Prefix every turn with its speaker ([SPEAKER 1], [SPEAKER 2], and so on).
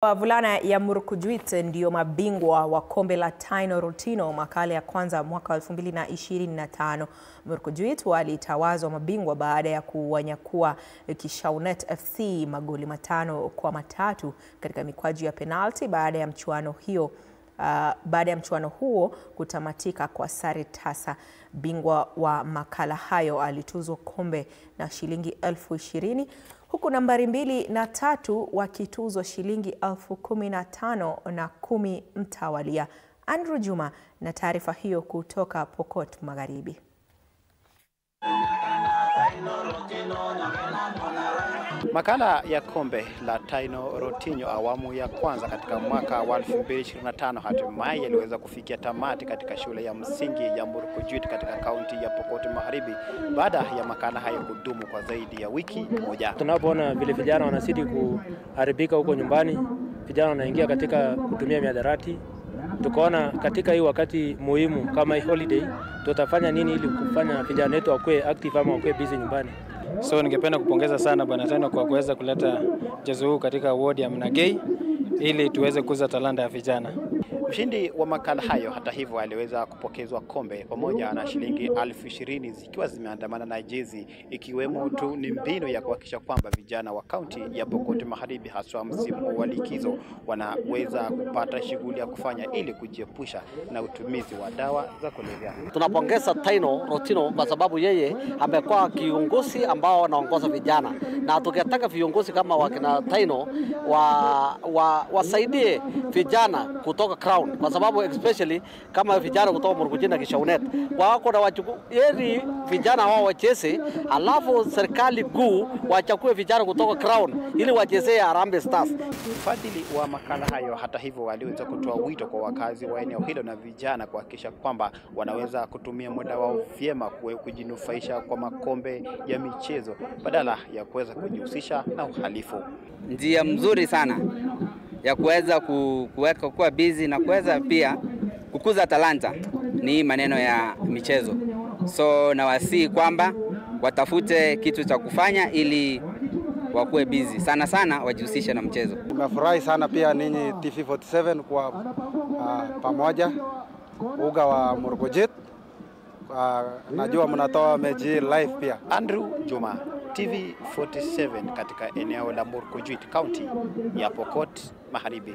[SPEAKER 1] Wavulana ya Murkojuit ndio mabingwa wa kombe la Taino Rotino makala ya kwanza mwaka 2025. Murkojuit walitawazwa mabingwa baada ya kuwanyakua Kishaunet FC magoli 5-3 katika mikwaju ya penalti baada ya mchuano huo kutamatika kwa sare tasa. Bingwa wa makala hayo alituzwa kombe na shilingi 20,000 huku nambari 2 na 3 wakituzwa shilingi 15,000 na 10 mtawalia. Andrew Juma na taarifa hiyo kutoka Pokot Magharibi.
[SPEAKER 2] Makala ya kombe la Taino Rotino awamu ya kwanza katika mwaka wa 2025 hatimaye yaliweza kufikia tamati katika shule ya msingi ya Murkojuit katika kaunti ya Pokot Magharibi baada ya makala hayo kudumu kwa zaidi ya wiki moja.
[SPEAKER 3] Tunapoona vile vijana wanazidi kuharibika huko nyumbani, vijana wanaingia katika kutumia mihadarati, tukaona katika hii wakati muhimu kama hii holiday tutafanya nini ili kufanya vijana wetu wakuwe active ama wakuwe busy nyumbani.
[SPEAKER 4] So ningependa kupongeza sana Bwana Taino kwa kuweza kuleta mchezo huu katika ward ya Mnagei ili tuweze kuza talanta ya vijana.
[SPEAKER 2] Mshindi wa makala hayo hata hivyo aliweza kupokezwa kombe pamoja na shilingi 20,000 zikiwa zimeandamana na jezi, ikiwemo tu ni mbinu ya kuhakikisha kwamba vijana wa kaunti ya Pokot Magharibi haswa msimu wa likizo wanaweza kupata shughuli ya kufanya ili kujiepusha na utumizi wa dawa za kulevya.
[SPEAKER 5] Tunapongeza Taino Rotino kwa sababu yeye amekuwa kiongozi ambao anaongoza vijana, na tukitaka viongozi kama wakina Taino wasaidie vijana kutoka Crown, kwa sababu especially kama vijana kutoka Murkojuit na Kishaunet wako na yeri vijana wao wacheze, alafu serikali kuu wachukue vijana kutoka Crown ili wachezee Harambee Stars.
[SPEAKER 2] Mfadhili wa makala hayo hata hivyo waliweza kutoa wito kwa wakazi wa eneo hilo na vijana kuhakikisha kwamba wanaweza kutumia muda wao vyema kujinufaisha kwa makombe ya michezo badala ya kuweza kujihusisha na uhalifu.
[SPEAKER 6] Njia mzuri sana ya kuweza kuweka kuwa busy na kuweza pia kukuza talanta ni maneno ya michezo. So nawasihi kwamba watafute kitu cha kufanya ili wakuwe busy. Sana sana wajihusishe na mchezo.
[SPEAKER 7] Nimefurahi sana pia ninyi TV47 kwa pamoja uga wa Murkojuit. Najua mnatoa mechi live pia.
[SPEAKER 2] Andrew Juma, TV47 katika eneo la Murkojuit, kaunti ya Pokot Magharibi.